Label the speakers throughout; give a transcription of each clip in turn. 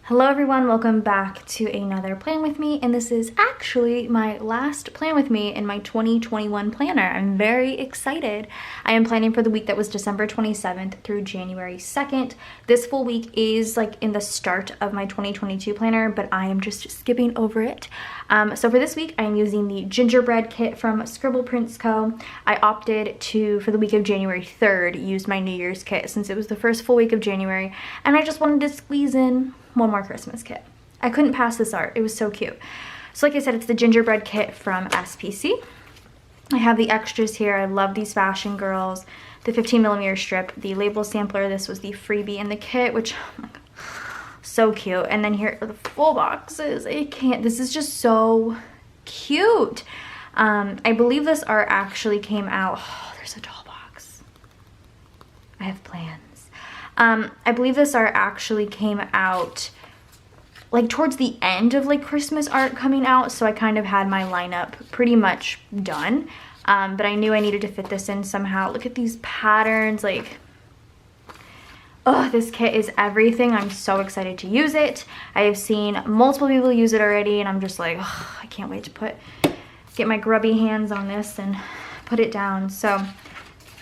Speaker 1: Hello everyone, welcome back to another plan with me, and this is actually my last plan with me in my 2021 planner. I'm very excited. I am planning for the week that was December 27th through January 2nd. This full week is like in the start of my 2022 planner, but I am just skipping over it. So for this week, I'm using the Gingerbread kit from ScribblePrintsCo. I opted to, for the week of January 3rd, use my New Year's kit since it was the first full week of January, and I just wanted to squeeze in one more Christmas kit. I couldn't pass this art. It was so cute. So like I said, it's the Gingerbread kit from SPC. I have the extras here. I love these fashion girls. The 15mm strip, the label sampler. This was the freebie in the kit, which, oh my God, so cute. And then here are the full boxes. I can't, this is just so cute. I believe this art actually came out, oh, there's a doll box. I have plans. I believe this art actually came out like towards the end of like Christmas art coming out, so I kind of had my lineup pretty much done, but I knew I needed to fit this in somehow. Look at these patterns, like, oh, this kit is everything. I'm so excited to use it. I have seen multiple people use it already, and I'm just like, oh, I can't wait to get my grubby hands on this and put it down. So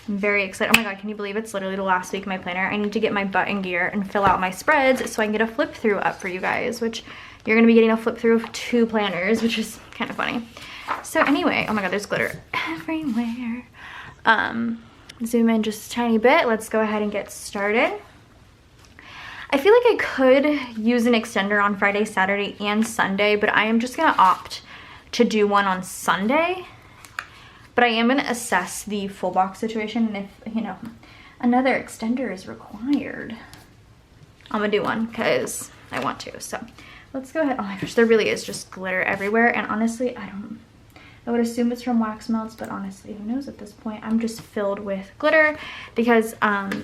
Speaker 1: I'm very excited. Oh my God, can you believe it's literally the last week of my planner? I need to get my butt in gear and fill out my spreads so I can get a flip through up for you guys, which you're gonna be getting a flip through of 2 planners, which is kind of funny. So anyway, oh my God, there's glitter everywhere. Zoom in just a tiny bit. Let's go ahead and get started. I feel like I could use an extender on Friday, Saturday, and Sunday, but I am just gonna opt to do one on Sunday. But I am going to assess the full box situation, and if, you know, another extender is required, I'm going to do one because I want to. So let's go ahead. Oh my gosh, there really is just glitter everywhere. And honestly, I would assume it's from wax melts, but honestly, who knows at this point? I'm just filled with glitter because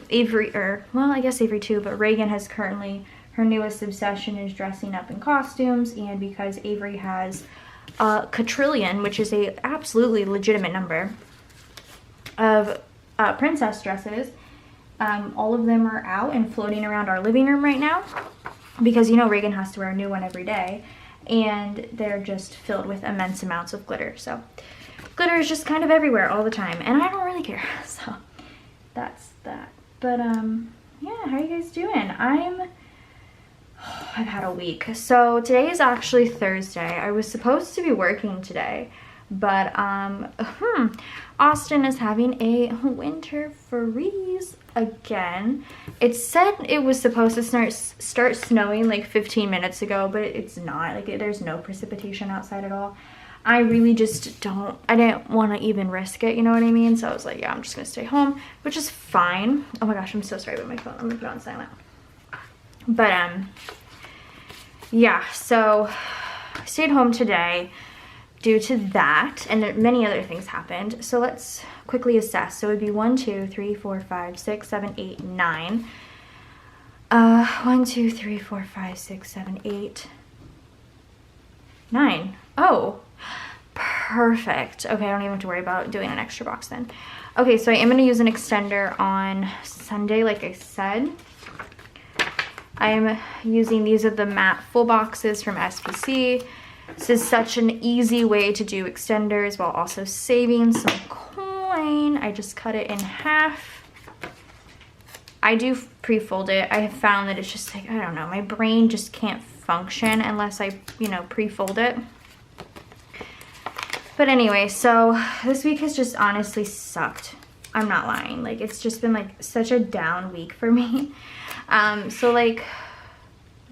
Speaker 1: Avery, or well, I guess Avery too, but Reagan has currently, her newest obsession is dressing up in costumes, and because Avery has quadrillion, which is a absolutely legitimate number of princess dresses, all of them are out and floating around our living room right now because, you know, Reagan has to wear a new one every day, and they're just filled with immense amounts of glitter. So glitter is just kind of everywhere all the time, and I don't really care. So that's that. But yeah, how are you guys doing? I've had a week. So today is actually Thursday. I was supposed to be working today, but Austin is having a winter freeze again. It said it was supposed to start snowing like 15 minutes ago, but it's not. Like, there's no precipitation outside at all. I really just I didn't want to even risk it, you know what I mean? So I was like, yeah, I'm just gonna stay home, which is fine. Oh my gosh, I'm so sorry about my phone. I'm gonna put it on silent. But yeah, so I stayed home today due to that, and many other things happened. So let's quickly assess. So it would be 1, 2, 3, 4, 5, 6, 7, 8, 9. 1, 2, 3, 4, 5, 6, 7, 8, 9. Oh, perfect. Okay, I don't even have to worry about doing an extra box then. Okay, so I am going to use an extender on Sunday, like I said. I'm using, these are the matte full boxes from SPC. This is such an easy way to do extenders while also saving some coin. I just cut it in half. I do pre-fold it. I have found that it's just like, I don't know, my brain just can't function unless I, you know, pre-fold it. But anyway, so this week has just honestly sucked. I'm not lying. Like, it's just been like such a down week for me. So like,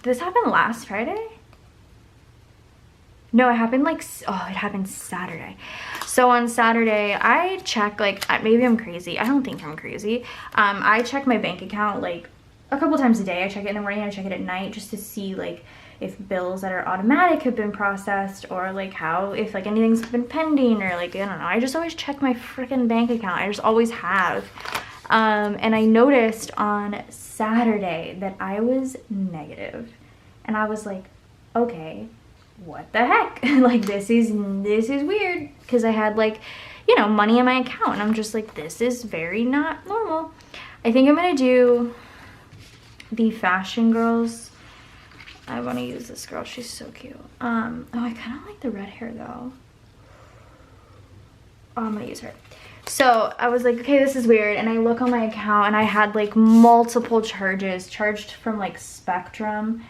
Speaker 1: this happened last Friday? No, it happened like, oh, it happened Saturday. So on Saturday, I check, like, maybe I'm crazy. I don't think I'm crazy. I check my bank account like a couple times a day. I check it in the morning, I check it at night, just to see like if bills that are automatic have been processed, or like if like anything's been pending, or like, I don't know. I just always check my freaking bank account. I just always have. And I noticed on Saturday that I was negative, and I was like, okay, what the heck? Like, this is weird, because I had, like, you know, money in my account, and I'm just like, this is very not normal. I think I'm gonna do the fashion girls I want to use this girl. She's so cute. Oh, I kind of like the red hair though. Oh, I'm gonna use her. So I was like, okay, this is weird. And I look on my account and I had like multiple charges charged from like Spectrum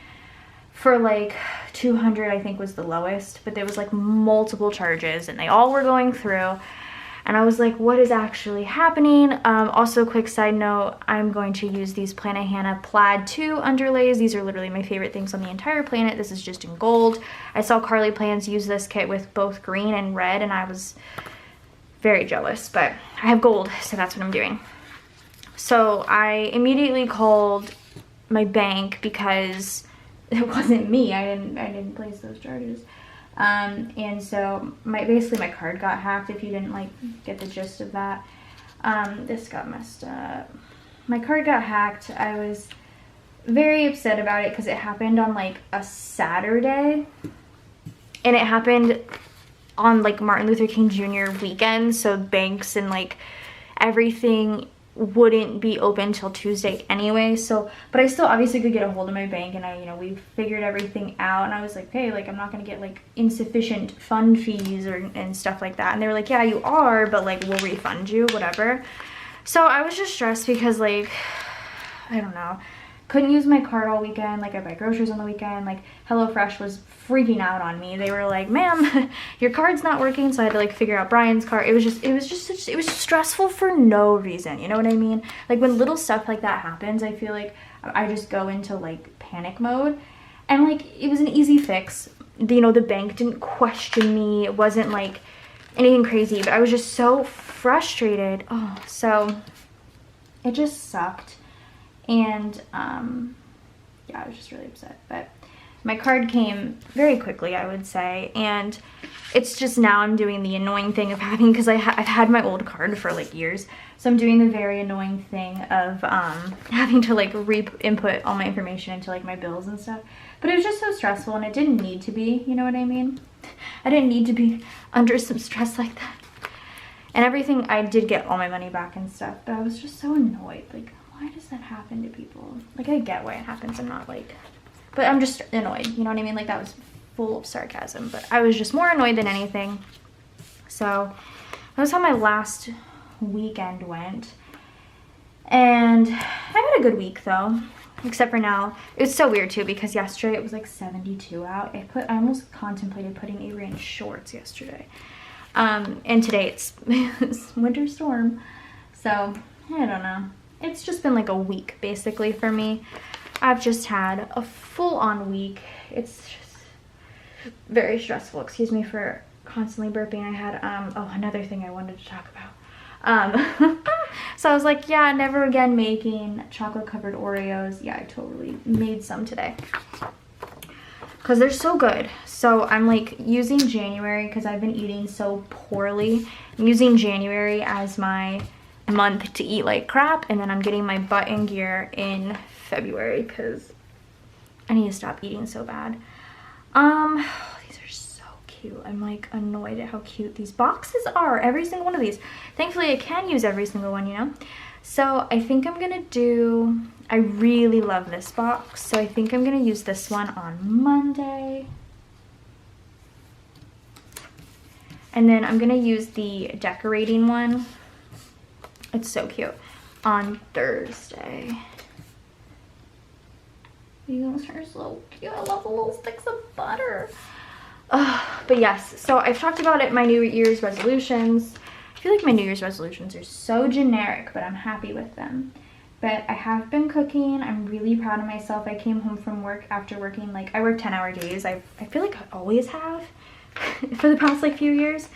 Speaker 1: for like 200, I think was the lowest, but there was like multiple charges and they all were going through. And I was like, what is actually happening? Also, quick side note, I'm going to use these Planet Hannah Plaid 2 underlays. These are literally my favorite things on the entire planet. This is just in gold. I saw Carly Plans use this kit with both green and red, and I was very jealous, but I have gold, so that's what I'm doing. So I immediately called my bank because it wasn't me. I didn't place those charges. And so basically my card got hacked, if you didn't like get the gist of that. This got messed up. My card got hacked. I was very upset about it because it happened on like a Saturday, and it happened on like Martin Luther King Jr. weekend, so banks and like everything wouldn't be open till Tuesday anyway. So, but I still obviously could get a hold of my bank, and we figured everything out, and I was like, hey, like I'm not gonna get like insufficient fund fees and stuff like that. And they were like, yeah, you are, but like we'll refund you, whatever. So I was just stressed because like, I don't know, couldn't use my card all weekend. Like I buy groceries on the weekend. Like HelloFresh was freaking out on me. They were like, ma'am, your card's not working. So I had to like figure out Brian's card. It was stressful for no reason. You know what I mean? Like when little stuff like that happens, I feel like I just go into like panic mode. And like it was an easy fix. The bank didn't question me. It wasn't like anything crazy, but I was just so frustrated. Oh, so it just sucked. And yeah, I was just really upset. But my card came very quickly, I would say, and it's just now I'm doing the annoying thing of having, because I've had my old card for like years, so I'm doing the very annoying thing of having to like re-input all my information into like my bills and stuff. But it was just so stressful, and it didn't need to be, you know what I mean? I didn't need to be under some stress like that. And everything, I did get all my money back and stuff, but I was just so annoyed. Like, why does that happen to people? Like, I get why it happens. I'm not like, but I'm just annoyed. You know what I mean? Like, that was full of sarcasm, but I was just more annoyed than anything. So that was how my last weekend went. And I had a good week though, except for now. It was so weird too, because yesterday it was like 72 out. I almost contemplated putting Avery in shorts yesterday. And today it's winter storm. So I don't know. It's just been like a week basically for me. I've just had a full-on week. It's just very stressful. Excuse me for constantly burping. I had another thing I wanted to talk about. So I was like, yeah, never again making chocolate covered Oreos. Yeah, I totally made some today because they're so good. So I'm like using January, because I've been eating so poorly. I'm using January as my month to eat like crap, and then I'm getting my butt in gear in February because I need to stop eating so bad. These are so cute. I'm like annoyed at how cute these boxes are, every single one of these. Thankfully I can use every single one, you know. So I think I'm gonna do, I really love this box, so I think I'm gonna use this one on Monday, and then I'm gonna use the decorating one. It's so cute, on Thursday. These are so cute. I love the little sticks of butter. But yes, so I've talked about it, my New Year's resolutions. I feel like my New Year's resolutions are so generic, but I'm happy with them. But I have been cooking. I'm really proud of myself. I came home from work after working, like, I work 10-hour days. I feel like I always have for the past like few years.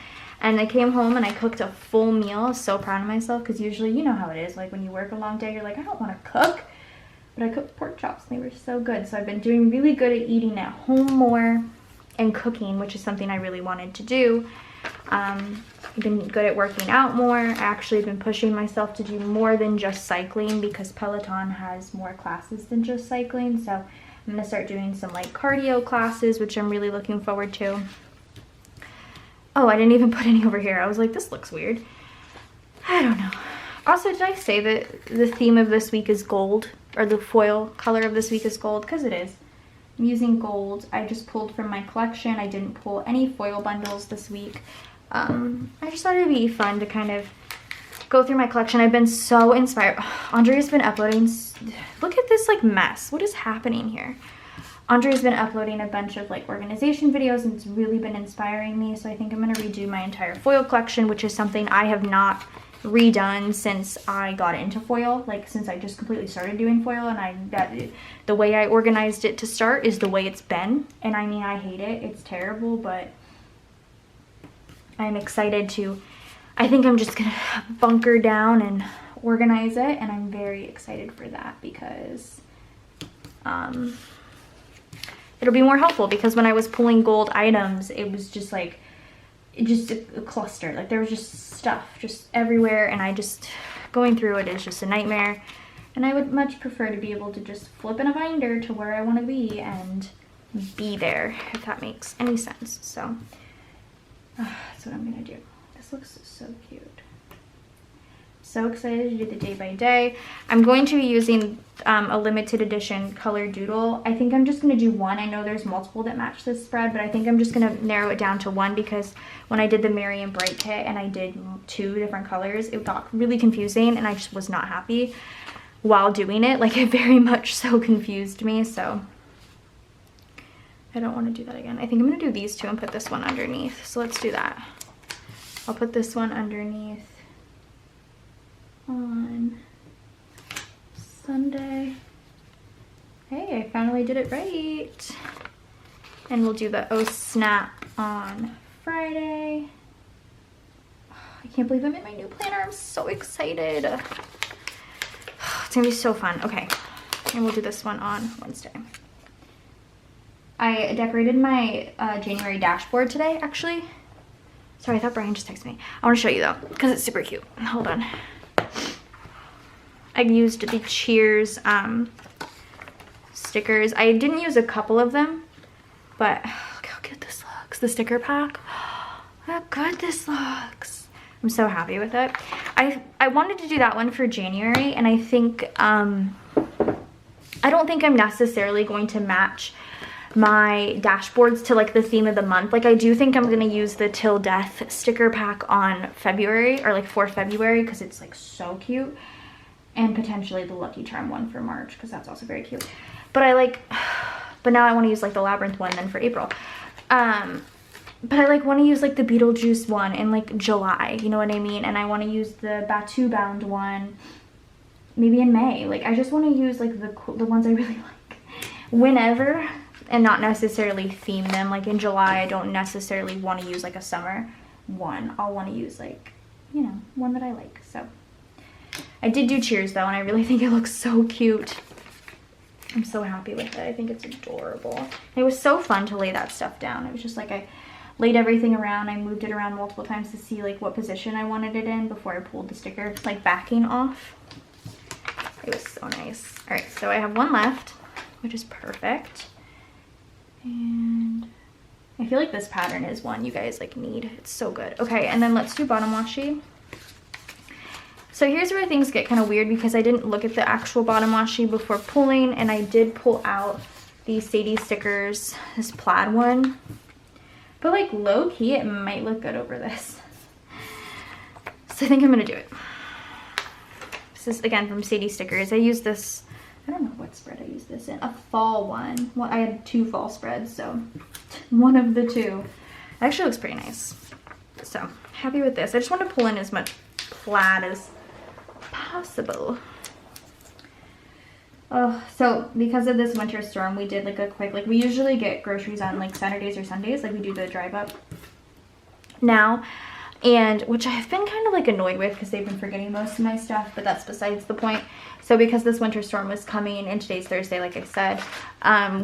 Speaker 1: And I came home and I cooked a full meal. So proud of myself, because usually you know how it is. Like when you work a long day, you're like, I don't want to cook. But I cooked pork chops and they were so good. So I've been doing really good at eating at home more and cooking, which is something I really wanted to do. I've been good at working out more. I actually have been pushing myself to do more than just cycling, because Peloton has more classes than just cycling. So I'm going to start doing some like cardio classes, which I'm really looking forward to. Oh, I didn't even put any over here. I was like, this looks weird. I don't know. Also, did I say that the theme of this week is gold? Or the foil color of this week is gold? Because it is. I'm using gold. I just pulled from my collection. I didn't pull any foil bundles this week. I just thought it'd be fun to kind of go through my collection. I've been so inspired. Andrea's been uploading. Look at this like mess. What is happening here? Andrea's been uploading a bunch of like organization videos, and it's really been inspiring me. So I think I'm going to redo my entire foil collection, which is something I have not redone since I got into foil, like since I just completely started doing foil. And the way I organized it to start is the way it's been, and I mean, I hate it, it's terrible, but I'm excited to, I think I'm just gonna bunker down and organize it, and I'm very excited for that because it'll be more helpful, because when I was pulling gold items, it was just like just a cluster. Like there was just stuff just everywhere, and I just, going through it is just a nightmare. And I would much prefer to be able to just flip in a binder to where I want to be and be there, if that makes any sense. So that's what I'm gonna do. This looks so cute. So excited to do the day by day. I'm going to be using a limited edition color doodle. I think I'm just going to do one. I know there's multiple that match this spread, but I think I'm just going to narrow it down to one, because when I did the Merry and Bright kit and I did 2 different colors, it got really confusing, and I just was not happy while doing it. Like, it very much so confused me, so I don't want to do that again. I think I'm going to do these 2 and put this one underneath. So let's do that. I'll put this one underneath on Sunday. Hey, I finally did it right. And we'll do the Oh Snap on Friday. I can't believe I'm in my new planner. I'm so excited. It's gonna be so fun. Okay, and we'll do this one on Wednesday. I decorated my January dashboard today, actually. Sorry, I thought Brian just texted me. I want to show you though, because it's super cute. Hold on. I used the Cheers stickers. I didn't use a couple of them, but look how good this looks. The sticker pack. How good this looks. I'm so happy with it. I wanted to do that one for January, and I think I don't think I'm necessarily going to match my dashboards to like the theme of the month. Like, I do think I'm gonna use the Till Death sticker pack on February, or like for February, because it's like so cute. And potentially the Lucky Charm one for March, because that's also very cute. But but now I want to use like the Labyrinth one then for April. But I like want to use like the Beetlejuice one in like July, you know what I mean? And I want to use the Batu Bound one maybe in May. Like, I just want to use like the ones I really like whenever, and not necessarily theme them. Like in July, I don't necessarily want to use like a summer one. I'll want to use like, you know, one that I like. So I did do Cheers though, and I really think it looks so cute. I'm so happy with it. I think it's adorable. It was so fun to lay that stuff down. It was just like I laid everything around. I moved it around multiple times to see like what position I wanted it in before I pulled the sticker like backing off. It was so nice. All right, so I have one left, which is perfect. And I feel like this pattern is one you guys like need. It's so good. Okay, and then let's do bottom washi. So here's where things get kind of weird, because I didn't look at the actual bottom washi before pulling, and I did pull out these Sadie stickers, this plaid one. But like low-key, it might look good over this. So I think I'm gonna do it. This is again from Sadie Stickers. I use this, I don't know what spread I used this in, a fall one. Well, I had 2 fall spreads, so one of the 2. It actually looks pretty nice. So happy with this. I just want to pull in as much plaid as possible. Oh, so because of this winter storm, we did like a quick, like we usually get groceries on like Saturdays or Sundays, like we do the drive up now, and which I've been kind of like annoyed with because they've been forgetting most of my stuff, but that's besides the point. So because this winter storm was coming, and today's Thursday, like I said,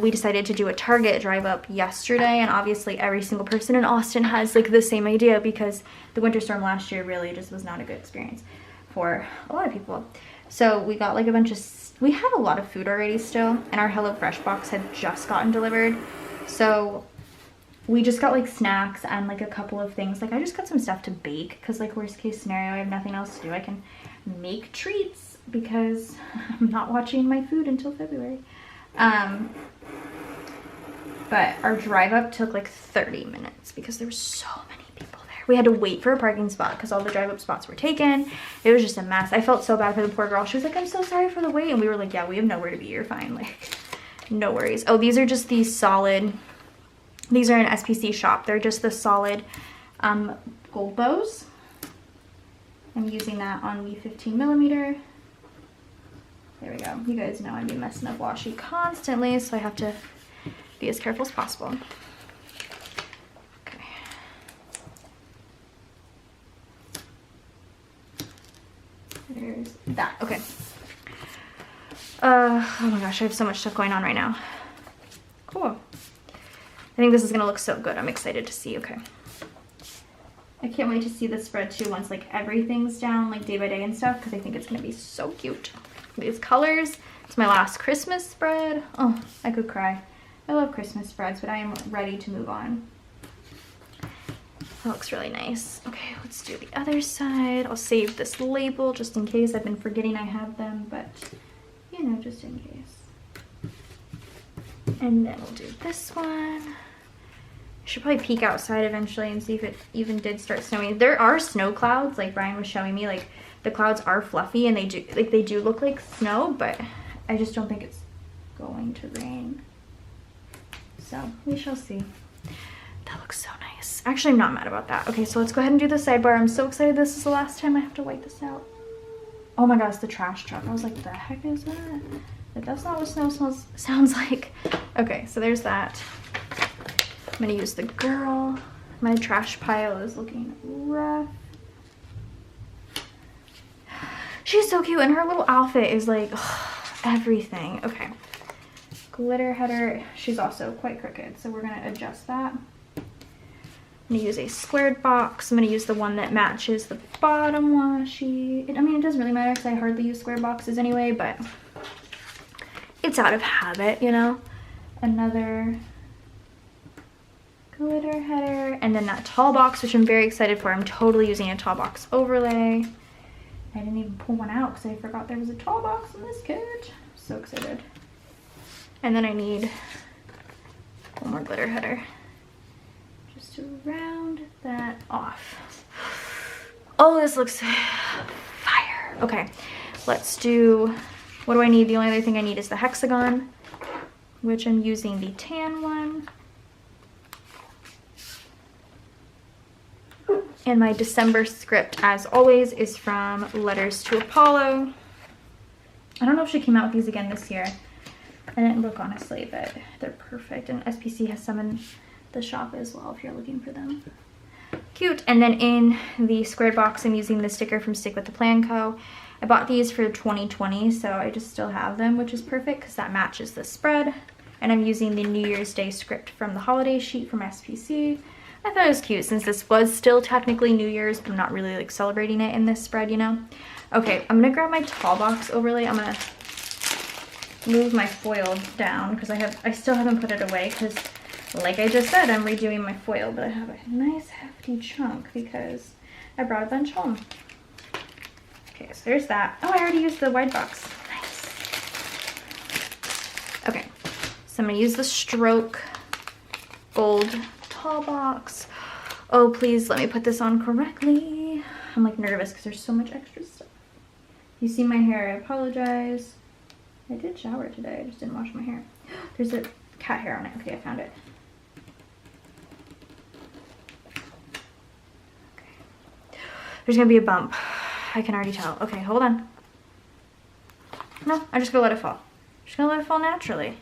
Speaker 1: we decided to do a Target drive up yesterday, and obviously every single person in Austin has like the same idea, because the winter storm last year really just was not a good experience for a lot of people. So we got like a bunch of, we had a lot of food already still, and our HelloFresh box had just gotten delivered. So we just got like snacks and like a couple of things. Like I just got some stuff to bake, because like worst case scenario, I have nothing else to do. I can make treats because I'm not watching my food until February. but our drive up took like 30 minutes because there were so many people there. We had to wait for a parking spot because all the drive up spots were taken. It was just a mess. I felt so bad for the poor girl. She was like, I'm so sorry for the wait. And we were like, yeah, we have nowhere to be. You're fine. Like, no worries. Oh, these are just these solid, these are an SPC shop. They're just the solid gold bows. I'm using that on the 15mm. There we go. You guys know I'd be messing up washi constantly, so I have to be as careful as possible. Okay. There's that. Okay. Oh my gosh, I have so much stuff going on right now. Cool. I think this is gonna look so good. I'm excited to see. Okay. I can't wait to see the spread too once like everything's down, like day by day and stuff, because I think it's gonna be so cute. These colors. It's my last Christmas spread. Oh, I could cry. I love Christmas spreads, but I am ready to move on. That looks really nice. Okay, let's do the other side. I'll save this label just in case. I've been forgetting I have them, but you know, just in case. And then we'll do this one. I should probably peek outside eventually and see if it even did start snowing. There are snow clouds, like Brian was showing me, like the clouds are fluffy and they do look like snow, but I just don't think it's going to rain. So we shall see. That looks so nice. Actually, I'm not mad about that. Okay, so let's go ahead and do the sidebar. I'm so excited. This is the last time I have to wipe this out. Oh my gosh, the trash truck. I was like, the heck is that? But that's not what snow sounds like. Okay, so there's that. I'm gonna use the girl. My trash pile is looking rough. She's so cute, and her little outfit is like everything. Okay. Glitter header. She's also quite crooked, so we're gonna adjust that. I'm gonna use a squared box. I'm gonna use the one that matches the bottom washi. I mean, it doesn't really matter because I hardly use square boxes anyway, but it's out of habit, you know? Another glitter header, and then that tall box, which I'm very excited for. I'm totally using a tall box overlay. I didn't even pull one out because I forgot there was a tall box in this kit. So excited. And then I need one more glitter header just to round that off. Oh, this looks fire. Okay, let's do, what do I need? The only other thing I need is the hexagon, which I'm using the tan one. And my December script, as always, is from Letters to Apollo. I don't know if she came out with these again this year. I didn't look, honestly, but they're perfect. And SPC has some in the shop as well if you're looking for them. Cute. And then in the squared box, I'm using the sticker from Stick with the Plan Co. I bought these for 2020, so I just still have them, which is perfect because that matches the spread. And I'm using the New Year's Day script from the holiday sheet from SPC. I thought it was cute since this was still technically New Year's, but I'm not really like celebrating it in this spread, you know? Okay, I'm gonna grab my tall box overlay. I'm gonna move my foil down because I still haven't put it away because, like I just said, I'm redoing my foil, but I have a nice hefty chunk because I brought a bunch home. Okay, so there's that. Oh, I already used the wide box. Nice. Okay, so I'm gonna use the stroke gold tall box. Oh, please let me put this on correctly. I'm like nervous because there's so much extra stuff. If you see my hair, I apologize. I did shower today, I just didn't wash my hair. There's a cat hair on it. Okay, I found it. Okay. There's gonna be a bump. I can already tell. Okay, hold on. No, I'm just gonna let it fall. Just gonna let it fall naturally.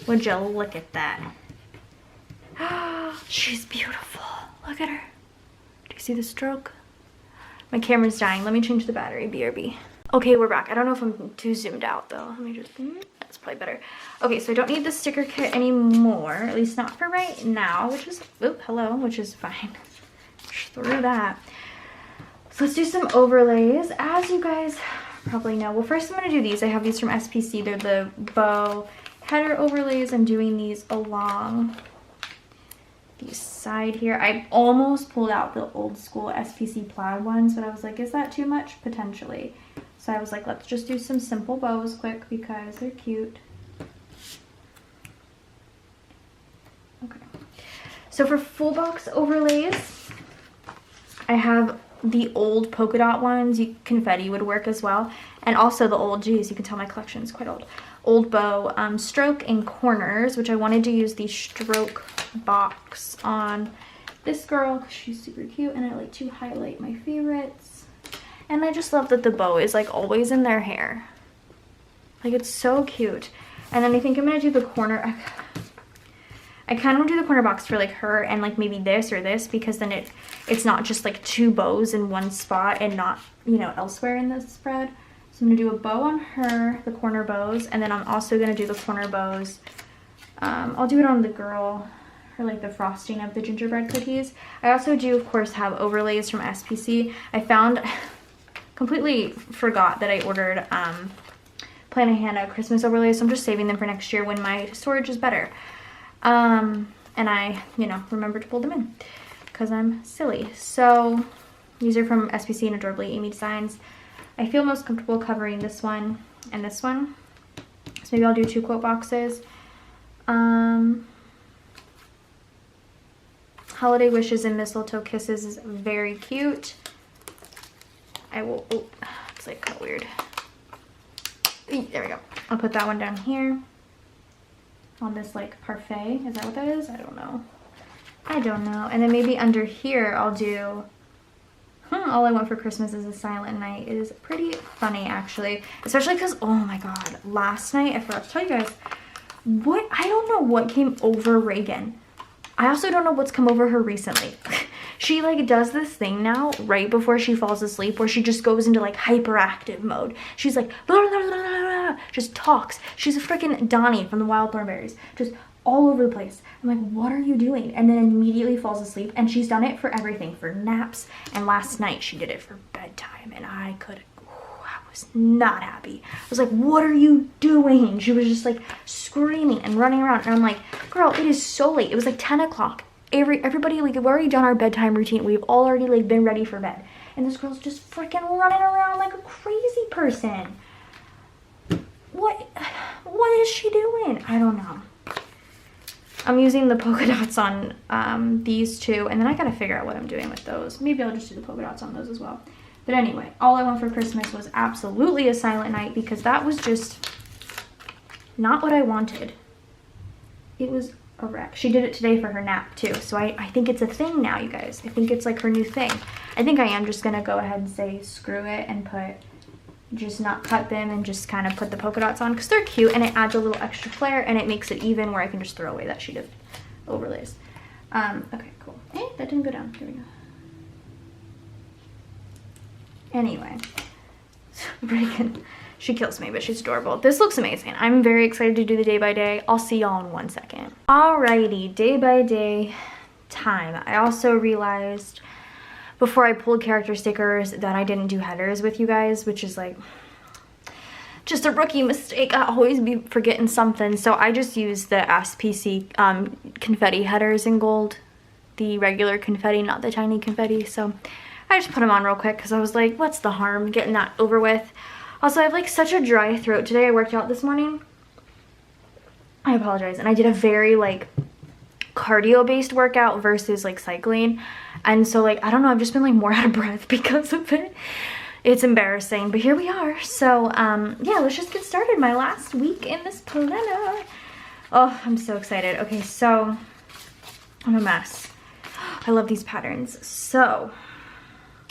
Speaker 1: Would you look at that? She's beautiful. Look at her. Do you see the stroke? My camera's dying. Let me change the battery. BRB. Okay, we're back. I don't know if I'm too zoomed out though. Let me just, that's probably better. Okay, so I don't need the sticker kit anymore, at least not for right now, which is, oh, hello, which is fine. Just through that. So let's do some overlays. As you guys probably know, well, first I'm gonna do these. I have these from SPC. They're the bow header overlays. I'm doing these along the side here. I almost pulled out the old school SPC plaid ones, but I was like, is that too much? Potentially. So I was like, let's just do some simple bows quick because they're cute. Okay. So for full box overlays, I have the old polka dot ones. Confetti would work as well. And also the old, geez, you can tell my collection is quite old. Old bow stroke and corners, which I wanted to use the stroke box on this girl because she's super cute, and I like to highlight my favorites. And I just love that the bow is like always in their hair. Like, it's so cute. And then I think I'm gonna do the corner. I kind of want to do the corner box for like her and like maybe this or this, because then it's not just like two bows in one spot and not, you know, elsewhere in the spread. So I'm gonna do a bow on her, the corner bows, and then I'm also gonna do the corner bows. I'll do it on the girl, or like the frosting of the gingerbread cookies. I also do, of course, have overlays from SPC. I found, completely forgot that I ordered Plan a Hannah Christmas overlays, so I'm just saving them for next year when my storage is better. And I, you know, remember to pull them in because I'm silly. So these are from SPC and Adorably Amy Designs. I feel most comfortable covering this one and this one. So maybe I'll do 2 quote boxes. Holiday Wishes and Mistletoe Kisses is very cute. I will, oh, it's like kind of weird. There we go. I'll put that one down here on this like parfait. Is that what that is? I don't know. I don't know. And then maybe under here I'll do All I Want for Christmas is a Silent Night. It is pretty funny, actually, especially because, oh my god, last night I forgot to tell you guys what, I don't know what came over Reagan. I also don't know what's come over her recently. She like does this thing now right before she falls asleep where she just goes into like hyperactive mode. She's like blah, blah, blah, blah, blah, just talks. She's a freaking Donnie from the Wild Thornberries, just all over the place. I'm like, what are you doing? And then immediately falls asleep. And she's done it for everything, for naps, and last night she did it for bedtime, and I was not happy. I was like, what are you doing? She was just like screaming and running around, and I'm like, girl, it is so late. It was like 10 o'clock. Everybody, like, we've already done our bedtime routine. We've all already like been ready for bed, and this girl's just freaking running around like a crazy person. What is she doing? I don't know. I'm using the polka dots on these two, and then I gotta figure out what I'm doing with those. Maybe I'll just do the polka dots on those as well. But anyway, All I Want for Christmas was absolutely a Silent Night because that was just not what I wanted. It was a wreck. She did it today for her nap too, so I think it's a thing now, you guys. I think it's like her new thing. I think I am just gonna go ahead and say screw it and just not cut them and just kind of put the polka dots on because they're cute and it adds a little extra flair and it makes it even where I can just throw away that sheet of overlays. Okay, cool. Hey, that didn't go down. Here we go. Anyway, Reagan, she kills me, but she's adorable. This looks amazing. I'm very excited to do the day by day. I'll see y'all in 1 second. Alrighty, day by day time. I also realized before I pulled character stickers that I didn't do headers with you guys, which is like just a rookie mistake. I always be forgetting something. So I just used the SPC confetti headers in gold, the regular confetti, not the tiny confetti. So I just put them on real quick because I was like, what's the harm getting that over with? Also, I have like such a dry throat today. I worked out this morning. I apologize. And I did a very like cardio based workout versus like cycling, and so like I don't know, I've just been like more out of breath because of it. It's embarrassing, but here we are. So yeah, let's just get started. My last week in this planner. Oh, I'm so excited. Okay, so I'm a mess. I love these patterns. So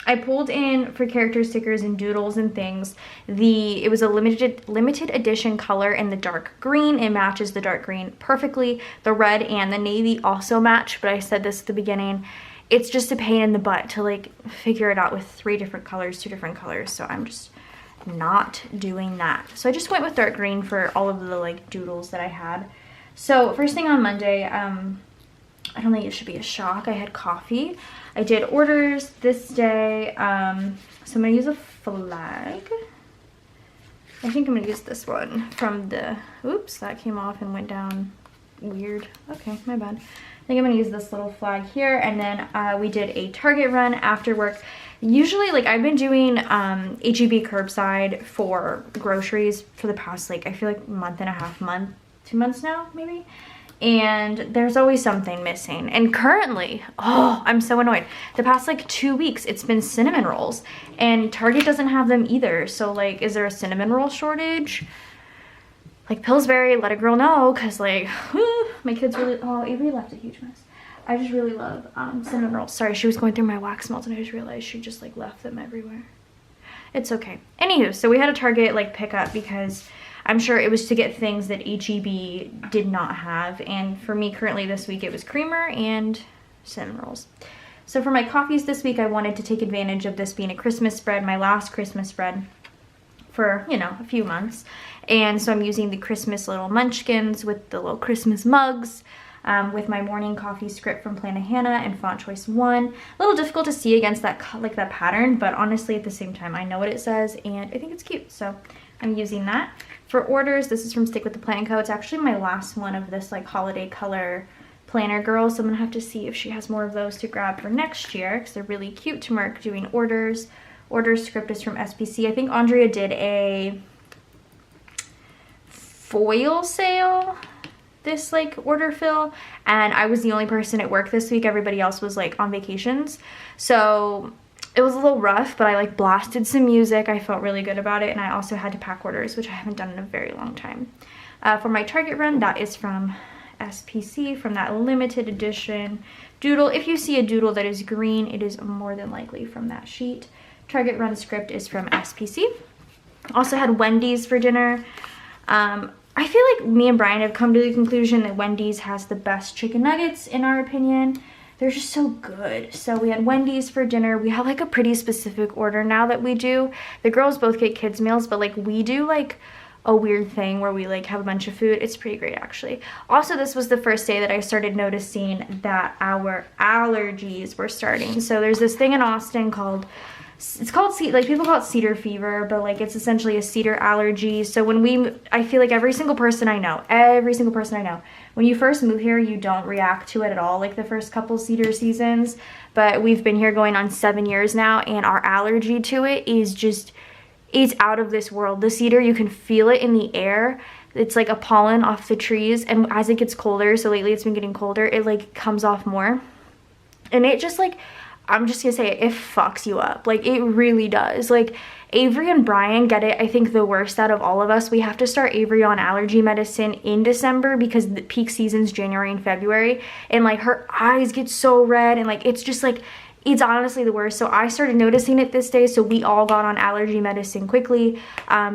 Speaker 1: I pulled in for character stickers and doodles and things. It was a limited edition color in the dark green. It matches the dark green perfectly. The red and the navy also match, but I said this at the beginning. It's just a pain in the butt to like figure it out with 3 different colors, 2 different colors. So I'm just not doing that. So I just went with dark green for all of the like doodles that I had. So first thing on Monday, I don't think it should be a shock. I had coffee. I did orders this day. So I'm gonna use a flag. I think I'm gonna use this one from the, oops, that came off and went down weird. Okay, my bad. I think I'm gonna use this little flag here. And then we did a Target run after work. Usually, like, I've been doing HEB curbside for groceries for the past, like, I feel like month and a half, 2 months now, maybe. and there's always something missing. And currently, oh, I'm so annoyed. The past like 2 weeks, it's been cinnamon rolls, and Target doesn't have them either. So like, is there a cinnamon roll shortage? Like Pillsbury, let a girl know, because like, my kids really, oh, Avery left a huge mess. I just really love cinnamon rolls. Sorry, she was going through my wax melts and I just realized she just like left them everywhere. It's okay. Anywho, so we had a Target like pickup because I'm sure it was to get things that HEB did not have. And for me currently this week, it was creamer and cinnamon rolls. So for my coffees this week, I wanted to take advantage of this being a Christmas spread, my last Christmas spread for, you know, a few months. And so I'm using the Christmas little munchkins with the little Christmas mugs. With my morning coffee script from Plana Hannah and font choice 1. A little difficult to see against that like that pattern, but honestly at the same time I know what it says and I think it's cute, so I'm using that. For orders, this is from Stick with the Plan Co. It's actually my last one of this like holiday color planner girl, so I'm gonna have to see if she has more of those to grab for next year because they're really cute to mark doing orders. Order script is from SPC. I think Andrea did a foil sale this like order fill, and I was the only person at work this week. Everybody else was like on vacations, so it was a little rough, but I like blasted some music. I felt really good about it, and I also had to pack orders, which I haven't done in a very long time. For my Target run, that is from SPC, from that limited edition doodle. If you see a doodle that is green, it is more than likely from that sheet. Target run script is from SPC. Also had Wendy's for dinner. I feel like me and Brian have come to the conclusion that Wendy's has the best chicken nuggets in our opinion. They're just so good. So we had Wendy's for dinner. We have like a pretty specific order now that we do. The girls both get kids meals, but like we do like a weird thing where we like have a bunch of food. It's pretty great actually. Also, this was the first day that I started noticing that our allergies were starting. So there's this thing in Austin called, it's called, like people call it cedar fever, but like it's essentially a cedar allergy. So when I feel like every single person I know, when you first move here, you don't react to it at all like the first couple cedar seasons. But we've been here going on 7 years now, and our allergy to it is just, it's out of this world. The cedar, you can feel it in the air. It's like a pollen off the trees, and as it gets colder, so lately it's been getting colder, it like comes off more. And it just like, I'm just gonna say it fucks you up. Like it really does. Like Avery and Brian get it, I think, the worst out of all of us. We have to start Avery on allergy medicine in December because the peak season's January and February, and like her eyes get so red, and like it's just like, it's honestly the worst. So I started noticing it this day, so we all got on allergy medicine quickly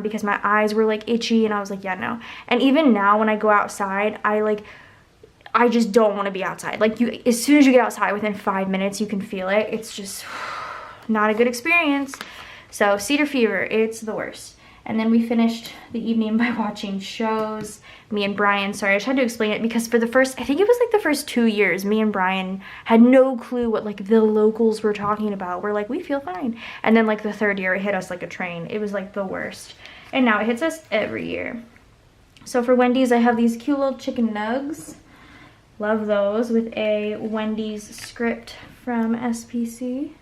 Speaker 1: because my eyes were like itchy, and I was like, yeah, no. And even now when I go outside, I just don't want to be outside. Like as soon as you get outside, within 5 minutes, you can feel it. It's just not a good experience. So cedar fever, it's the worst. And then we finished the evening by watching shows. Me and Brian, sorry, I tried to explain it because for the first, I think it was like the first 2 years, me and Brian had no clue what like the locals were talking about. We're like, we feel fine. And then like the third year, it hit us like a train. It was like the worst. And now it hits us every year. So for Wendy's, I have these cute little chicken nugs. Love those, with a Wendy's script from SPC.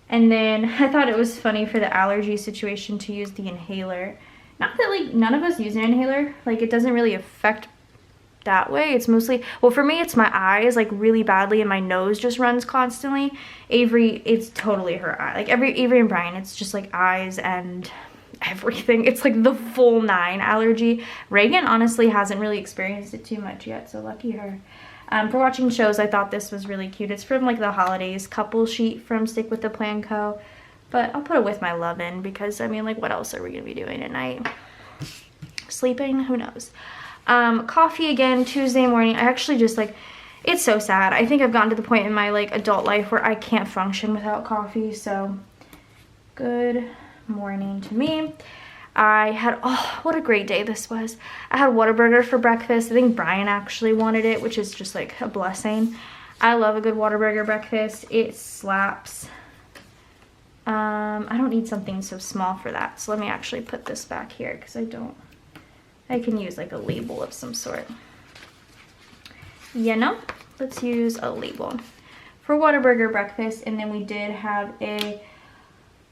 Speaker 1: And then I thought it was funny for the allergy situation to use the inhaler. Not that like none of us use an inhaler, like it doesn't really affect that way. It's mostly, well for me it's my eyes like really badly, and my nose just runs constantly. Avery, it's totally her eye. Like Avery and Brian, it's just like eyes and everything. It's like the full 9 allergy. Reagan honestly hasn't really experienced it too much yet, so lucky her. For watching shows, I thought this was really cute. It's from like the holidays couple sheet from Stick with the Plan Co. But I'll put it with my love in because I mean, like what else are we gonna be doing at night? Sleeping? Who knows? Coffee again, Tuesday morning. I actually just like, it's so sad. I think I've gotten to the point in my like adult life where I can't function without coffee, so good morning to me. I had, oh, what a great day this was. I had Whataburger for breakfast. I think Brian actually wanted it, which is just like a blessing. I love a good Whataburger breakfast. It slaps. I don't need something so small for that, so let me actually put this back here because I can use like a label of some sort. You know, let's use a label for Whataburger breakfast. And then we did have a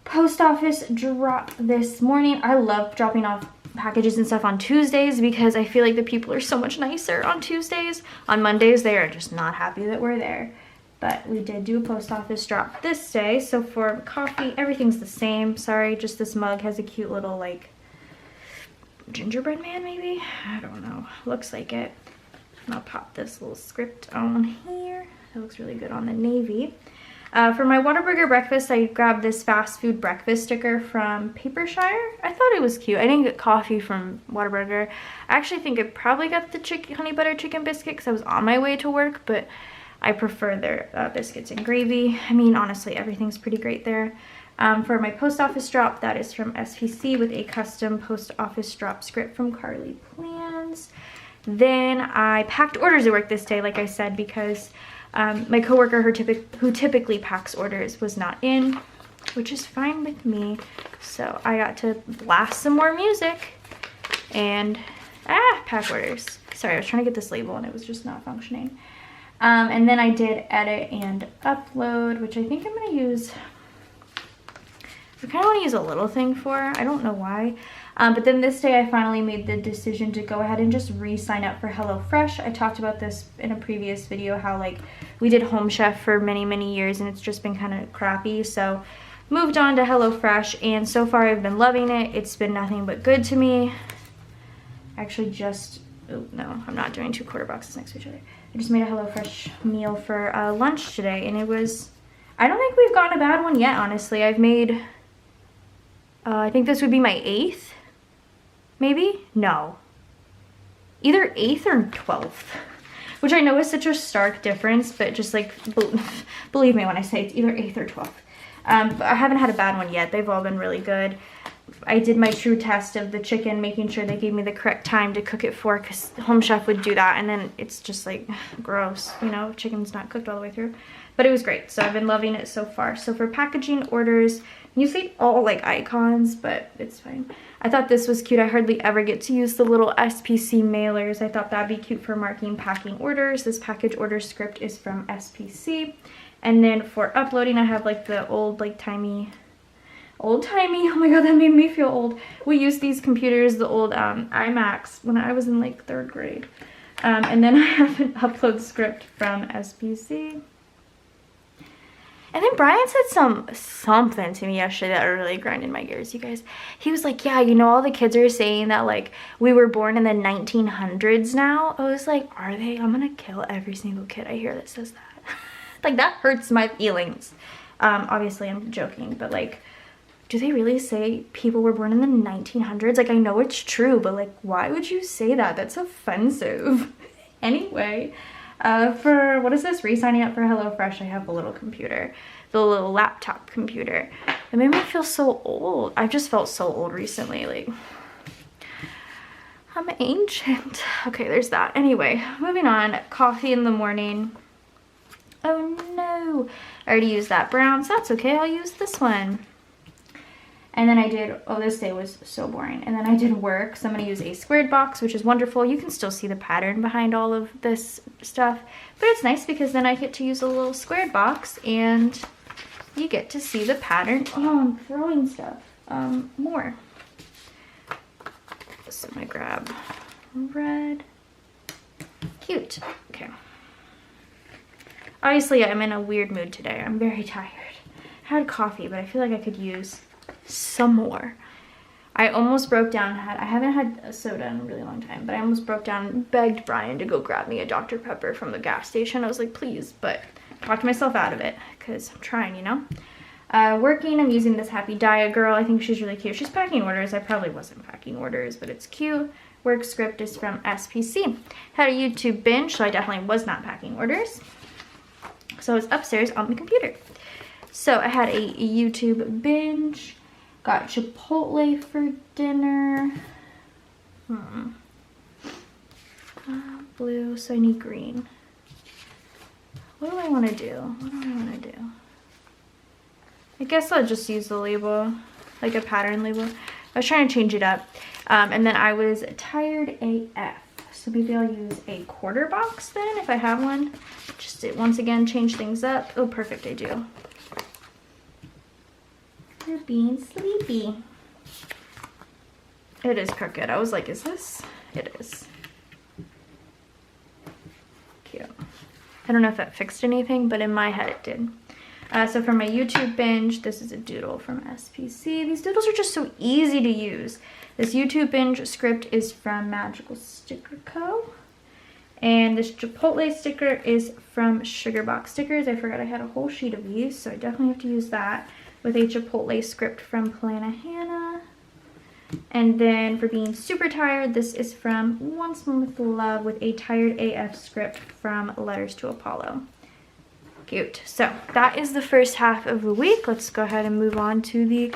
Speaker 1: post office drop this morning. I love dropping off packages and stuff on Tuesdays because I feel like the people are so much nicer on Tuesdays. On Mondays, they are just not happy that we're there. But we did do a post office drop this day. So for coffee, everything's the same. Sorry, just this mug has a cute little like gingerbread man maybe? I don't know. Looks like it. And I'll pop this little script on here. That looks really good on the navy. For my Whataburger Breakfast, I grabbed this fast food breakfast sticker from Papershire. I thought it was cute. I didn't get coffee from Whataburger. I actually think I probably got the honey butter chicken biscuit because I was on my way to work, but I prefer their biscuits and gravy. I mean, honestly, everything's pretty great there. For my post office drop, that is from SPC with a custom post office drop script from Carly Plans. Then I packed orders at work this day, like I said, because my coworker who typically packs orders was not in, which is fine with me. So I got to blast some more music and pack orders. Sorry, I was trying to get this label and it was just not functioning. And then I did edit and upload, which I think I'm going to use. I kind of want to use a little thing for. I don't know why. But then this day I finally made the decision to go ahead and just re-sign up for HelloFresh. I talked about this in a previous video, how like we did Home Chef for many years and it's just been kind of crappy. So moved on to HelloFresh and so far I've been loving it. It's been nothing but good to me. Actually just, oh no, I'm not doing 2 quarter boxes next to each other. I just made a HelloFresh meal for lunch today and it was, I don't think we've gotten a bad one yet, honestly. I've made, I think this would be my 8th. Maybe? No. Either 8th or 12th. Which I know is such a stark difference, but just like, believe me when I say it's either 8th or 12th. But I haven't had a bad one yet. They've all been really good. I did my true test of the chicken, making sure they gave me the correct time to cook it for, because Home Chef would do that, and then it's just like gross, you know, chicken's not cooked all the way through. But it was great, so I've been loving it so far. So for packaging orders, usually all like icons, but it's fine. I thought this was cute. I hardly ever get to use the little SPC mailers. I thought that'd be cute for marking packing orders. This package order script is from SPC. And then for uploading, I have like the old like old timey, oh my god, that made me feel old. We used these computers, the old iMacs, when I was in like 3rd grade. And then I have an upload script from SPC. And then Brian said something to me yesterday that really grinded my gears, you guys. He was like, yeah, you know, all the kids are saying that like we were born in the 1900s now. I was like, are they? I'm gonna kill every single kid I hear that says that. Like that hurts my feelings. Obviously I'm joking, but like, do they really say people were born in the 1900s? Like I know it's true, but like why would you say that? That's offensive. Anyway. For, what is this? Re-signing up for HelloFresh, I have a little computer. The little laptop computer. It made me feel so old. I've just felt so old recently. Like, I'm ancient. Okay, there's that. Anyway, moving on. Coffee in the morning. Oh no. I already used that brown, so that's okay. I'll use this one. And then I did, oh, this day was so boring. And then I did work. So I'm going to use a squared box, which is wonderful. You can still see the pattern behind all of this stuff. But it's nice because then I get to use a little squared box and you get to see the pattern. Oh, I'm throwing stuff. More. So I'm going to grab red. Cute. Okay. Obviously, I'm in a weird mood today. I'm very tired. I had coffee, but I feel like I could use some more. I almost broke down. I haven't had a soda in a really long time, but I almost broke down and begged Brian to go grab me a Dr. Pepper from the gas station. I was like, please, but talked myself out of it because I'm trying, you know. Working, I'm using this Happy Diet Girl. I think she's really cute. She's packing orders. I probably wasn't packing orders, but it's cute. Work script is from SPC. Had a YouTube binge, so I definitely was not packing orders. So I was upstairs on the computer. So I had a YouTube binge. Got Chipotle for dinner. Blue, so I need green. What do I want to do? What do I want to do? I guess I'll just use the label, like a pattern label. I was trying to change it up. And then I was tired AF. So maybe I'll use a quarter box then, if I have one. Just to, once again, change things up. Oh, perfect, I do. You're being sleepy. It is crooked. I was like, is this? It is. Cute. I don't know if that fixed anything, but in my head it did. So for my YouTube binge, this is a doodle from SPC. These doodles are just so easy to use. This YouTube binge script is from Magical Sticker Co. And this Chipotle sticker is from Sugar Box Stickers. I forgot I had a whole sheet of these, so I definitely have to use that with a Chipotle script from Plana Hannah. And then for being super tired, this is from Once More with Love with a Tired AF script from Letters to Apollo. Cute. So that is the first half of the week. Let's go ahead and move on to the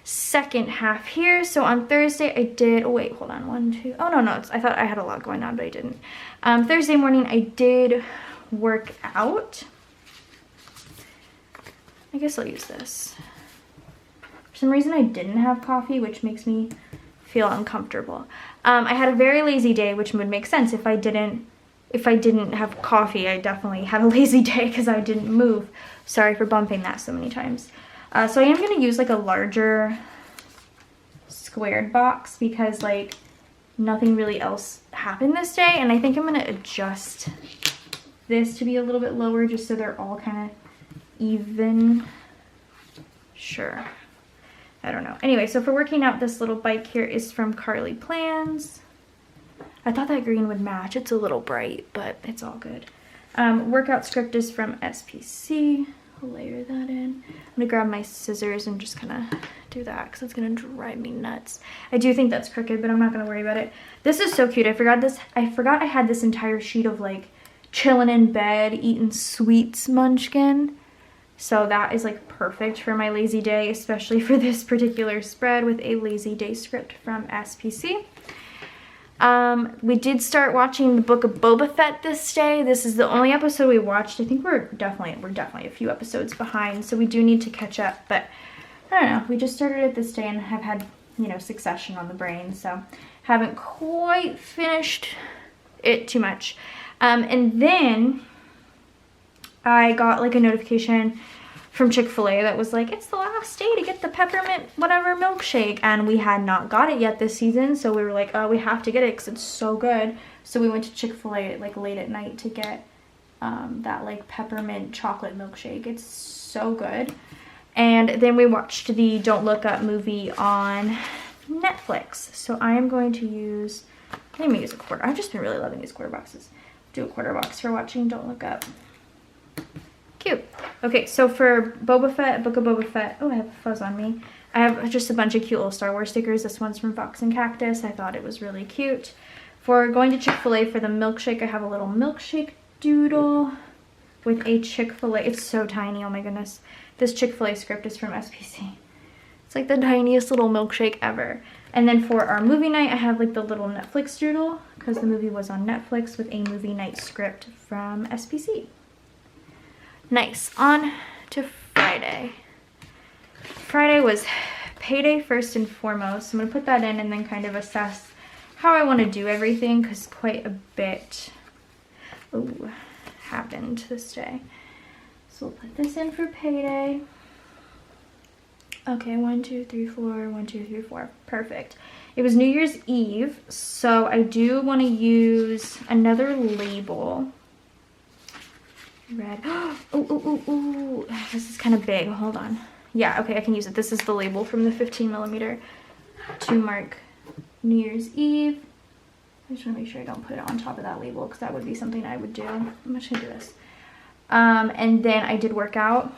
Speaker 1: second half here. So on Thursday I did, oh wait, hold on, I thought I had a lot going on, but I didn't. Thursday morning I did work out. I guess I'll use this. For some reason I didn't have coffee, which makes me feel uncomfortable. I had a very lazy day, which would make sense. If I didn't have coffee, I definitely had a lazy day because I didn't move. Sorry for bumping that so many times. So I am going to use like a larger squared box because like nothing really else happened this day. And I think I'm going to adjust this to be a little bit lower just so they're all kind of even. Sure. I don't know. Anyway, so for working out, this little bike here is from Carly Plans. I thought that green would match. It's a little bright, but it's all good. Workout script is from SPC. I'll layer that in. I'm gonna grab my scissors and just kind of do that because it's gonna drive me nuts. I do think that's crooked, but I'm not gonna worry about it. This is so cute. I forgot I had this entire sheet of like chilling in bed, eating sweets munchkin. So that is like perfect for my lazy day, especially for this particular spread with a lazy day script from SPC. We did start watching the Book of Boba Fett this day. This is the only episode we watched. I think we're definitely a few episodes behind, so we do need to catch up, but I don't know. We just started it this day and have had, you know, Succession on the brain, so haven't quite finished it too much. And then I got like a notification from Chick-fil-A that was like, it's the last day to get the peppermint whatever milkshake, and we had not got it yet this season, so we were like, oh, we have to get it because it's so good. So we went to Chick-fil-A like late at night to get that like peppermint chocolate milkshake. It's so good. And then we watched the Don't Look Up movie on Netflix. So I am going to use, I'm gonna use a quarter. I've just been really loving these quarter boxes. Do a quarter box for watching Don't Look Up. Cute. Okay, so for Boba Fett, Book of Boba Fett, oh, I have a fuzz on me. I have just a bunch of cute little Star Wars stickers. This one's from Fox and Cactus. I thought it was really cute. For going to Chick-fil-A for the milkshake, I have a little milkshake doodle with a Chick-fil-A. It's so tiny, oh my goodness. This Chick-fil-A script is from SPC. It's like the tiniest little milkshake ever. And then for our movie night, I have like the little Netflix doodle because the movie was on Netflix with a movie night script from SPC. Nice. On to Friday. Friday was Payday first and foremost. I'm going to put that in and then kind of assess how I want to do everything because quite a bit happened this day. So we'll put this in for Payday. Okay, 1, 2, 3, 4, 1, 2, 3, 4. Perfect. It was New Year's Eve, so I do want to use another label. Red. Oh, this is kind of big. Hold on. Yeah, okay, I can use it. This is the label from the 15mm to mark New Year's Eve. I just want to make sure I don't put it on top of that label because that would be something I would do. I'm just going to do this. And then I did work out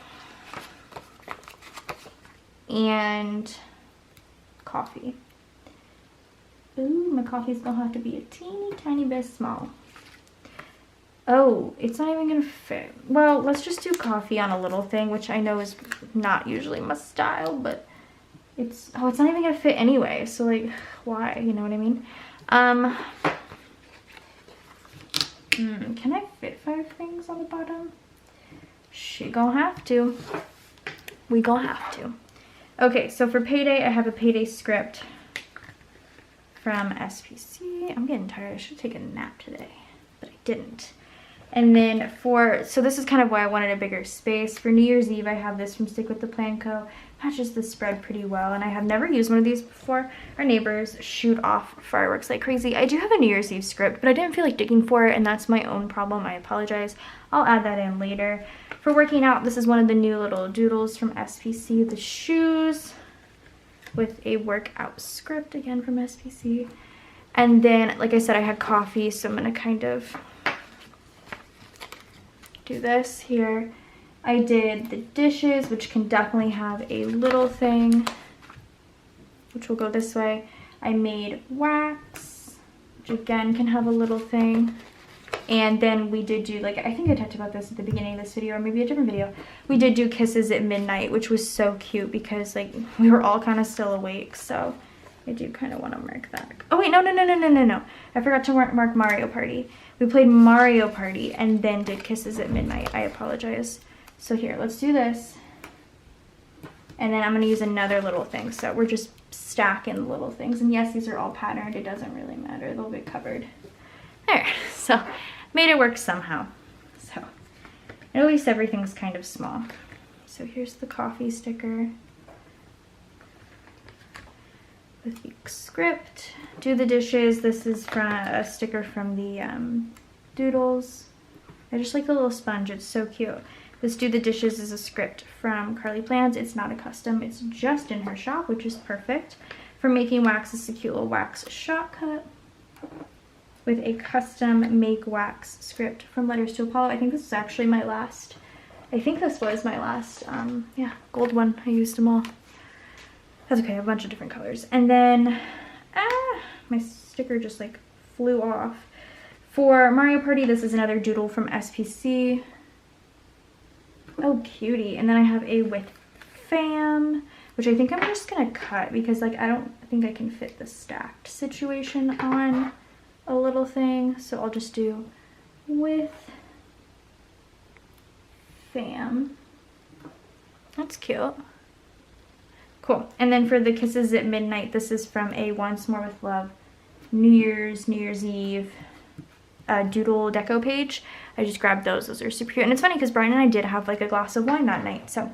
Speaker 1: and coffee. Ooh, my coffee's going to have to be a teeny tiny bit small. Oh, it's not even gonna fit. Well, let's just do coffee on a little thing, which I know is not usually my style, but it's not even gonna fit anyway. So like, why? You know what I mean? Can I fit 5 things on the bottom? She gonna have to. We gonna have to. Okay, so for Payday, I have a Payday script from SPC. I'm getting tired. I should take a nap today, but I didn't. And then so this is kind of why I wanted a bigger space. For New Year's Eve, I have this from Stick with the Plan Co. Matches the spread pretty well, and I have never used one of these before. Our neighbors shoot off fireworks like crazy. I do have a New Year's Eve script, but I didn't feel like digging for it, and that's my own problem. I apologize. I'll add that in later. For working out, this is one of the new little doodles from SPC, the shoes with a workout script, again from SPC. And then, like I said, I had coffee, so I'm gonna kind of do this here. I did the dishes, which can definitely have a little thing, which will go this way. I made wax, which again can have a little thing. And then we did do, like, I think I talked about this at the beginning of this video, or maybe a different video. We did do Kisses at Midnight, which was so cute because, like, we were all kind of still awake. So I do kind of want to mark that. Oh, wait, no. I forgot to mark Mario Party. We played Mario Party and then did Kisses at Midnight. I apologize. So here, let's do this. And then I'm going to use another little thing. So we're just stacking little things. And yes, these are all patterned. It doesn't really matter. They'll be covered. There. So made it work somehow. So at least everything's kind of small. So here's the coffee sticker with the script. Do the dishes. This is from a sticker from the Doodles. I just like the little sponge. It's so cute. This Do the Dishes is a script from Carly Plans. It's not a custom. It's just in her shop, which is perfect. For making wax, it's a cute little wax shortcut with a custom make wax script from Letters to Apollo. I think this is actually my last, yeah, gold one. I used them all. That's okay, I have a bunch of different colors. And then, my sticker just like flew off. For Mario Party, this is another doodle from SPC. Oh, cutie. And then I have a with fam, which I think I'm just gonna cut because, like, I don't think I can fit the stacked situation on a little thing. So I'll just do with fam. That's cute. Cool. And then for the Kisses at Midnight, this is from a Once More with Love New Year's Eve doodle deco page. I just grabbed those. Those are super cute. And it's funny because Brian and I did have like a glass of wine that night. So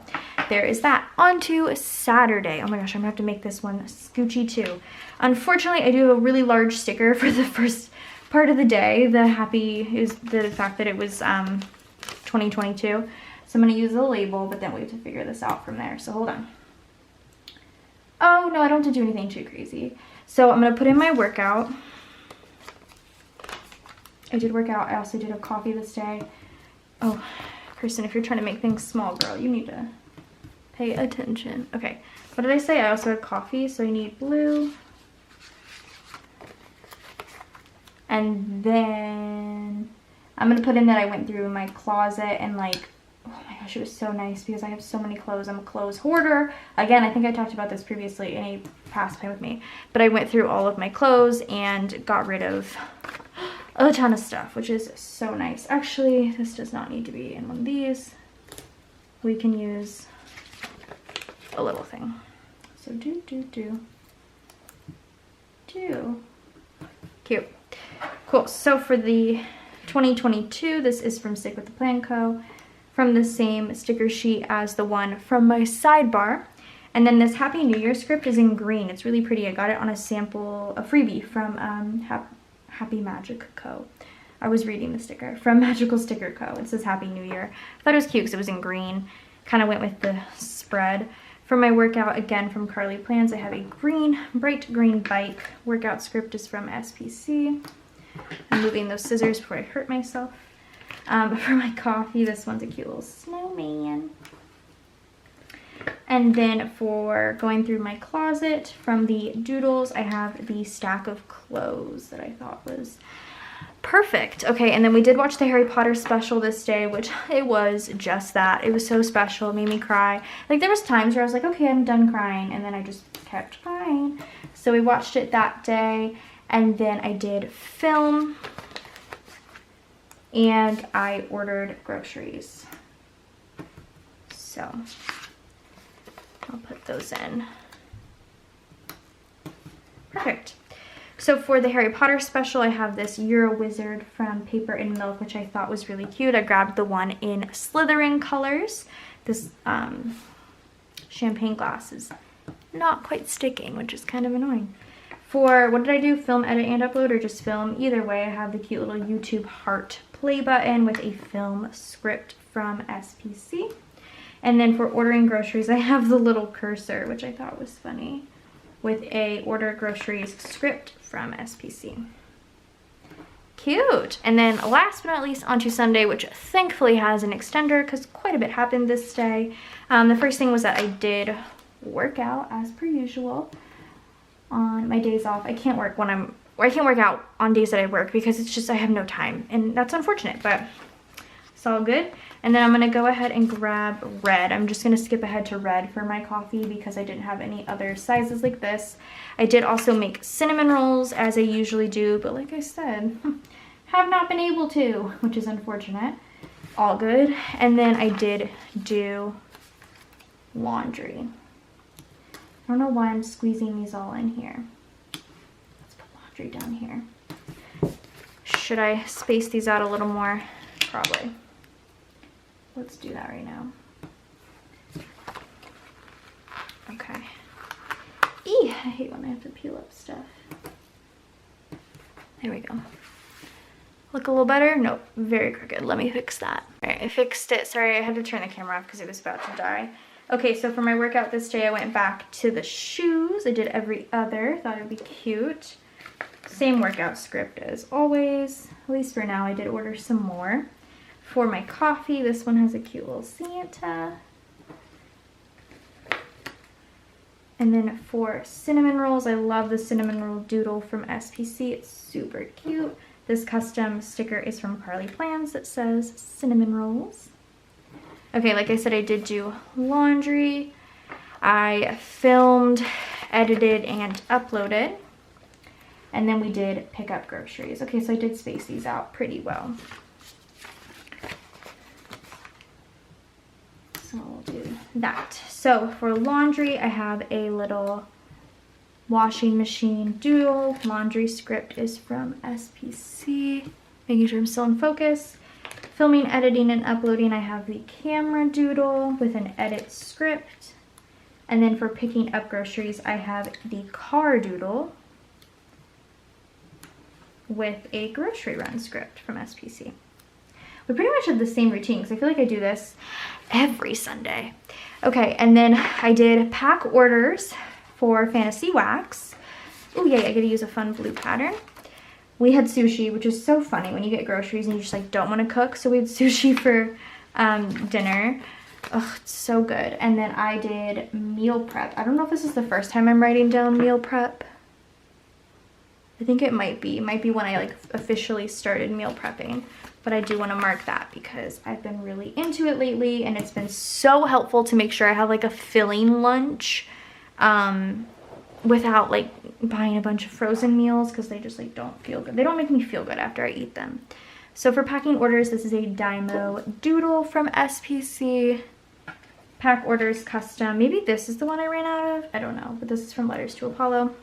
Speaker 1: there is that. On to Saturday. Oh my gosh, I'm gonna have to make this one scoochy too. Unfortunately, I do have a really large sticker for the first part of the day. The fact that it was 2022. So I'm gonna use the label, but then we have to figure this out from there. So hold on. Oh no, I don't have to do anything too crazy. So I'm gonna put in my workout. I did work out. I also did have coffee this day. Oh, Kirsten, if you're trying to make things small, girl, you need to pay attention. Okay, what did I say? I also had coffee, so I need blue. And then I'm going to put in that I went through my closet and, like, oh my gosh, it was so nice because I have so many clothes. I'm a clothes hoarder. Again, I think I talked about this previously in a past Play With Me. But I went through all of my clothes and got rid of a ton of stuff, which is so nice. Actually, this does not need to be in one of these. We can use a little thing. So do. Cute. Cool. So for the 2022, this is from Stick with the Plan Co. From the same sticker sheet as the one from my sidebar. And then this Happy New Year script is in green. It's really pretty. I got it on a freebie from Happy Magic Co. I was reading the sticker from Magical Sticker Co. It says Happy New Year. I thought it was cute because it was in green. Kind of went with the spread. For my workout, again from Carly Plans, I have a bright green bike. Workout script is from SPC. I'm moving those scissors before I hurt myself. For my coffee, this one's a cute little snowman. And then for going through my closet, from the doodles, I have the stack of clothes that I thought was perfect. Okay, and then we did watch the Harry Potter special this day, which it was just that. It was so special. It made me cry. Like, there was times where I was like, okay, I'm done crying, and then I just kept crying. So we watched it that day, and then I did film, and I ordered groceries. So I'll put those in. Perfect. So for the Harry Potter special, I have this You're a Wizard from Paper and Milk, which I thought was really cute. I grabbed the one in Slytherin colors. This champagne glass is not quite sticking, which is kind of annoying. For, what did I do? Film, edit, and upload, or just film? Either way, I have the cute little YouTube heart play button with a film script from SPC. And then for ordering groceries, I have the little cursor, which I thought was funny, with a order groceries script from SPC. Cute. And then last but not least, onto Sunday, which thankfully has an extender because quite a bit happened this day. The first thing was that I did work out as per usual on my days off. I can't work out on days that I work because it's just I have no time, and that's unfortunate, but it's all good. And then I'm gonna go ahead and grab red. I'm just gonna skip ahead to red for my coffee because I didn't have any other sizes like this. I did also make cinnamon rolls as I usually do, but like I said, have not been able to, which is unfortunate. All good. And then I did do laundry. I don't know why I'm squeezing these all in here. Let's put laundry down here. Should I space these out a little more? Probably. Let's do that right now. Okay. I hate when I have to peel up stuff. There we go. Look a little better? Nope, very crooked. Let me fix that. All right, I fixed it. Sorry, I had to turn the camera off because it was about to die. Okay, so for my workout this day, I went back to the shoes. I did every other. Thought it'd be cute. Same workout script as always. At least for now, I did order some more. For my coffee, this one has a cute little Santa. And then for cinnamon rolls, I love the cinnamon roll doodle from SPC. It's super cute. This custom sticker is from Carly Plans that says cinnamon rolls. Okay, like I said, I did do laundry. I filmed, edited, and uploaded. And then we did pick up groceries. Okay, so I did space these out pretty well. So we'll do that. So for laundry, I have a little washing machine doodle. Laundry script is from SPC. Making sure I'm still in focus. Filming, editing, and uploading, I have the camera doodle with an edit script. And then for picking up groceries, I have the car doodle with a grocery run script from SPC. We pretty much have the same routine because I feel like I do this every Sunday. Okay, and then I did pack orders for Fantasy Wax. Oh yay, I get to use a fun blue pattern. We had sushi, which is so funny when you get groceries and you just like don't want to cook. So we had sushi for dinner. Oh, it's so good. And then I did meal prep. I don't know if this is the first time I'm writing down meal prep. I think it might be. It might be when I like officially started meal prepping. But I do want to mark that because I've been really into it lately and it's been so helpful to make sure I have like a filling lunch without like buying a bunch of frozen meals because they just like don't feel good. They don't make me feel good after I eat them. So for packing orders, this is a Dymo doodle from SPC. Pack orders custom. Maybe this is the one I ran out of. I don't know, but this is from Letters to Apollo.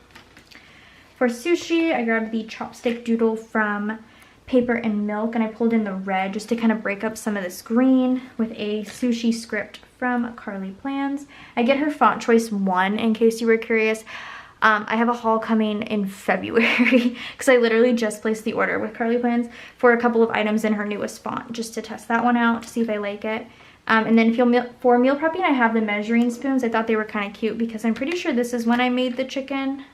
Speaker 1: For sushi, I grabbed the chopstick doodle from Paper and Milk, and I pulled in the red just to kind of break up some of this green with a sushi script from Carly Plans. I get her font choice 1 in case you were curious. I have a haul coming in February because I literally just placed the order with Carly Plans for a couple of items in her newest font just to test that one out to see if I like it. And then for meal prepping, I have the measuring spoons. I thought they were kind of cute because I'm pretty sure this is when I made the chicken.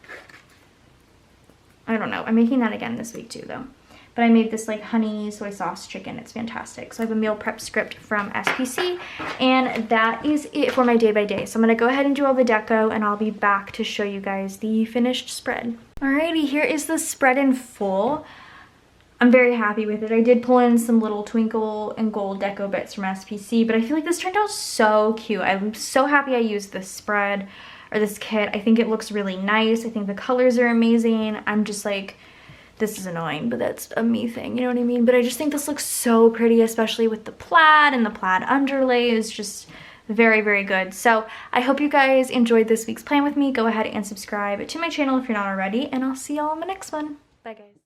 Speaker 1: I don't know. I'm making that again this week too though. But I made this like honey soy sauce chicken. It's fantastic. So I have a meal prep script from SPC. And that is it for my day by day. So I'm going to go ahead and do all the deco and I'll be back to show you guys the finished spread. Alrighty, here is the spread in full. I'm very happy with it. I did pull in some little twinkle and gold deco bits from SPC, but I feel like this turned out so cute. I'm so happy I used this spread or this kit. I think it looks really nice. I think the colors are amazing. I'm just like, this is annoying, but that's a me thing, you know what I mean? But I just think this looks so pretty, especially with the plaid, and the plaid underlay is just very, very good. So I hope you guys enjoyed this week's plan with me. Go ahead and subscribe to my channel if you're not already, and I'll see y'all in the next one. Bye guys.